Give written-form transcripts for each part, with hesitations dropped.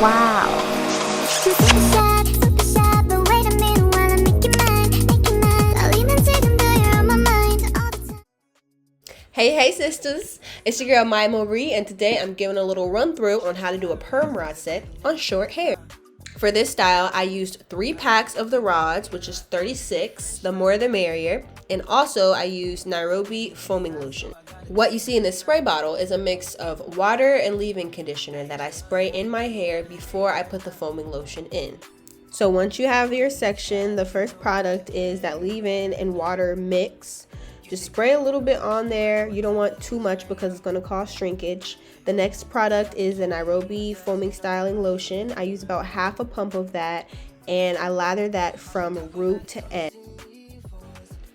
Wow. Hey sisters, it's your girl Maya Marie, and today I'm giving a little run through on how to do a perm rod set on short hair. For this style, I used 3 packs of the rods, which is 36, the more the merrier, and also I used Nairobi foaming lotion. What you see in this spray bottle is a mix of water and leave-in conditioner that I spray in my hair before I put the foaming lotion in. So once you have your section, the first product is that leave-in and water mix. Just spray a little bit on there. You don't want too much because it's going to cause shrinkage. The next product is the Nairobi foaming styling lotion. I use about half a pump of that, and I lather that from root to end.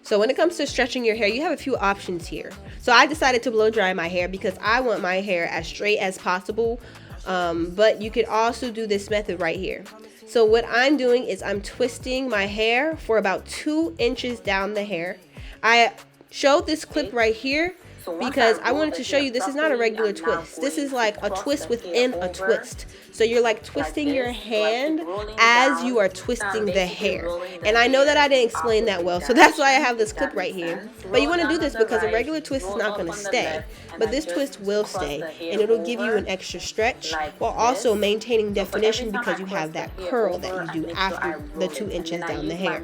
So when it comes to stretching your hair, you have a few options here. So I decided to blow dry my hair because I want my hair as straight as possible, but you could also do this method right here. So what I'm doing is I'm twisting my hair for about 2 inches down the hair. I showed this clip right here because I wanted to show you this is not a regular twist. This is like a twist within a twist. So you're like twisting your hand as you are twisting the hair. And I know that I didn't explain that well, so that's why I have this clip right here. But you want to do this because a regular twist is not going to stay. But this twist will stay, and it'll give you an extra stretch while also maintaining definition because you have that curl that you do after the 2 inches down the hair.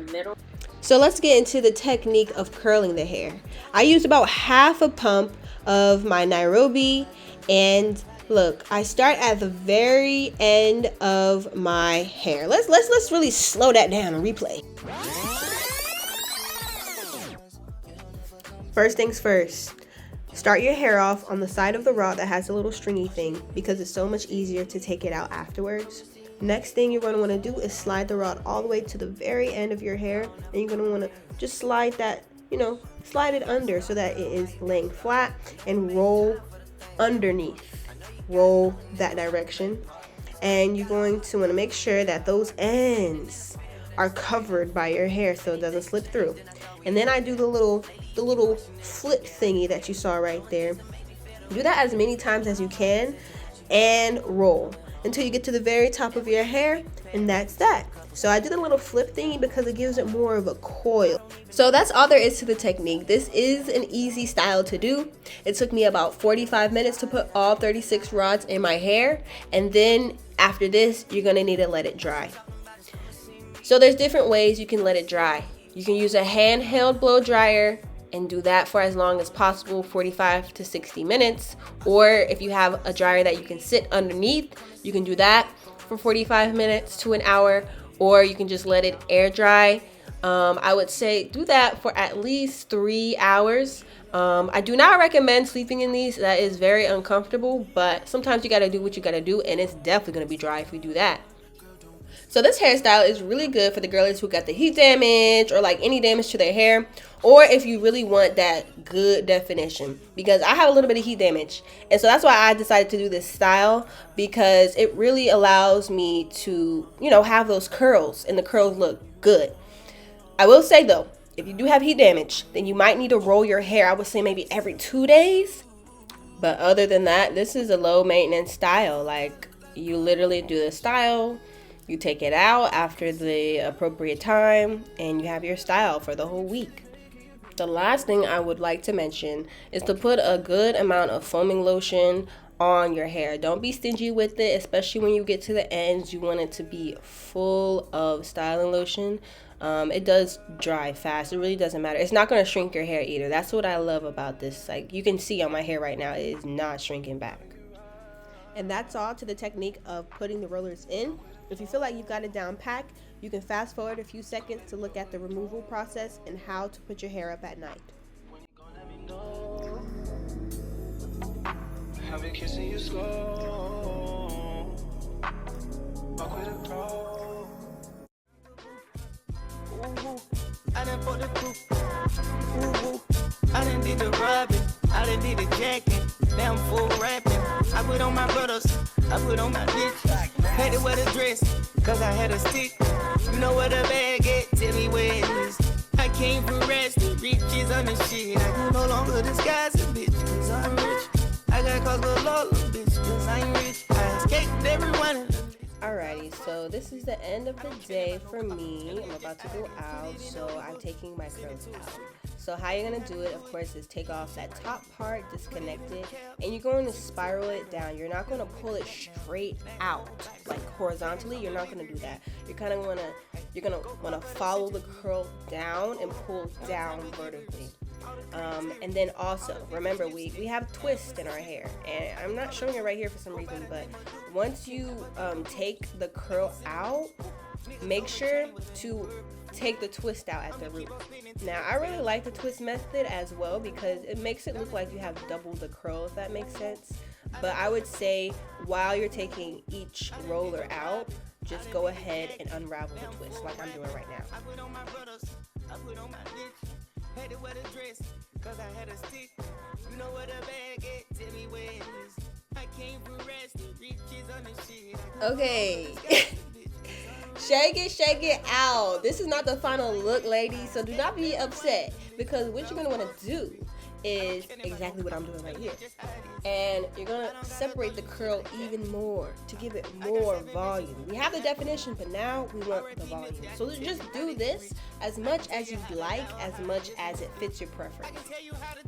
So let's get into the technique of curling the hair. I used about half a pump of my Nairobi, and look, I start at the very end of my hair. Let's really slow that down and replay. First things first, start your hair off on the side of the rod that has a little stringy thing because it's so much easier to take it out afterwards. Next thing you're going to want to do is slide the rod all the way to the very end of your hair, and you're going to want to just slide that, slide it under so that it is laying flat, and roll underneath. Roll that direction, and you're going to want to make sure that those ends are covered by your hair so it doesn't slip through. And then I do the little flip thingy that you saw right there. Do that as many times as you can and roll until you get to the very top of your hair, and that's that. So I did a little flip thingy because it gives it more of a coil. So that's all there is to the technique. This is an easy style to do. It took me about 45 minutes to put all 36 rods in my hair, and then after this you're gonna need to let it dry. So there's different ways you can let it dry. You can use a handheld blow dryer and do that for as long as possible, 45 to 60 minutes. Or if you have a dryer that you can sit underneath, you can do that for 45 minutes to an hour, or you can just let it air dry. I would say do that for at least 3 hours. I do not recommend sleeping in these. That is very uncomfortable, but sometimes you gotta do what you gotta do, and it's definitely gonna be dry if you do that. So this hairstyle is really good for the girlies who got the heat damage or like any damage to their hair, or if you really want that good definition, because I have a little bit of heat damage, and so that's why I decided to do this style, because it really allows me to, have those curls, and the curls look good. I will say though, if you do have heat damage, then you might need to roll your hair. I would say maybe every 2 days, but other than that, this is a low maintenance style. Like, you literally do the style, you take it out after the appropriate time, and you have your style for the whole week. The last thing I would like to mention is to put a good amount of foaming lotion on your hair. Don't be stingy with it, especially when you get to the ends. You want it to be full of styling lotion. It does dry fast. It really doesn't matter. It's not going to shrink your hair either. That's what I love about this. Like, you can see on my hair right now, it is not shrinking back. And that's all to the technique of putting the rollers in. If you feel like you've got it down pat, you can fast forward a few seconds to look at the removal process and how to put your hair up at night. I done bought the coupe. I done did the rubbing. I done did the jacking. Now I'm full rapping. I put on my brothers. I put on my bitch. Had to wear the dress, cause I had a stick. You know where the bag at? Tell me where it is. I came from rest, the riches on the shit. I can no longer disguise a bitch, cause I'm rich. I got cause a lot of bitch, cause I'm rich. I escaped everyone. Alrighty, so this is the end of the day for me. I'm about to go out, so I'm taking my curls out. So how you're going to do it, of course, is take off that top part, disconnect it, and you're going to spiral it down. You're not going to pull it straight out, like horizontally. You're not going to do that. You're going to want to follow the curl down and pull down vertically. And then also, remember, we have twist in our hair, and I'm not showing it right here for some reason, but once you take the curl out, make sure to take the twist out at the root. Now, I really like the twist method as well because it makes it look like you have double the curl, if that makes sense. But I would say while you're taking each roller out, just go ahead and unravel the twist like I'm doing right now. Had to wear the dress, cause I had a stick. You know what a bag get, tell me where it is. I came for rest, riches on the shit. Okay. Shake it out. This is not the final look, ladies, so do not be upset because what you're gonna want to do is exactly what I'm doing right here. And you're gonna separate the curl even more to give it more volume. We have the definition, but now we want the volume. So just do this as much as you like, as much as it fits your preference.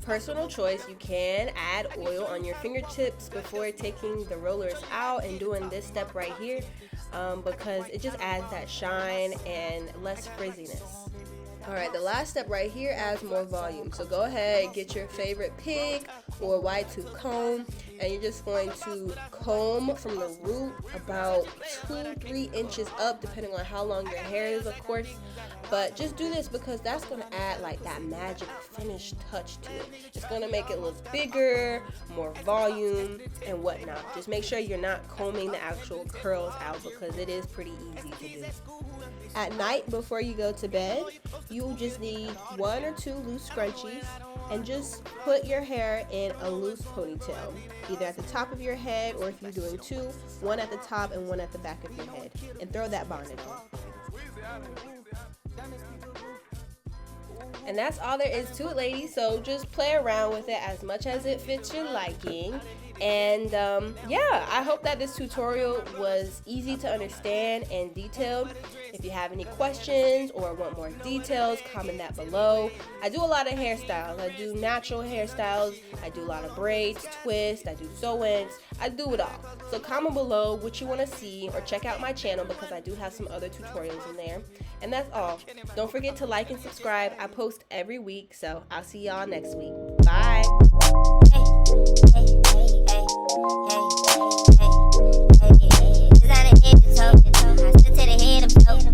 Personal choice, you can add oil on your fingertips before taking the rollers out and doing this step right here because it just adds that shine and less frizziness. Alright, the last step right here adds more volume. So go ahead, get your favorite pig or wide tooth comb, and you're just going to comb from the root about 2-3 inches up, depending on how long your hair is, of course. But just do this because that's going to add like that magic finish touch to it. It's going to make it look bigger, more volume, and whatnot. Just make sure you're not combing the actual curls out because it is pretty easy to do. At night, before you go to bed, you'll just need 1 or 2 loose scrunchies and just put your hair in a loose ponytail, either at the top of your head or if you're doing 2, 1 at the top and 1 at the back of your head, and throw that bonnet on. And that's all there is to it, ladies. So just play around with it as much as it fits your liking. And yeah, I hope that this tutorial was easy to understand and detailed. If you have any questions or want more details, comment that below. I do a lot of hairstyles. I do natural hairstyles. I do a lot of braids, twists. I do sew-ins. I do it all. So comment below what you want to see or check out my channel because I do have some other tutorials in there. And that's all. Don't forget to like and subscribe. I post every week, so I'll see y'all next week. Bye. Hey.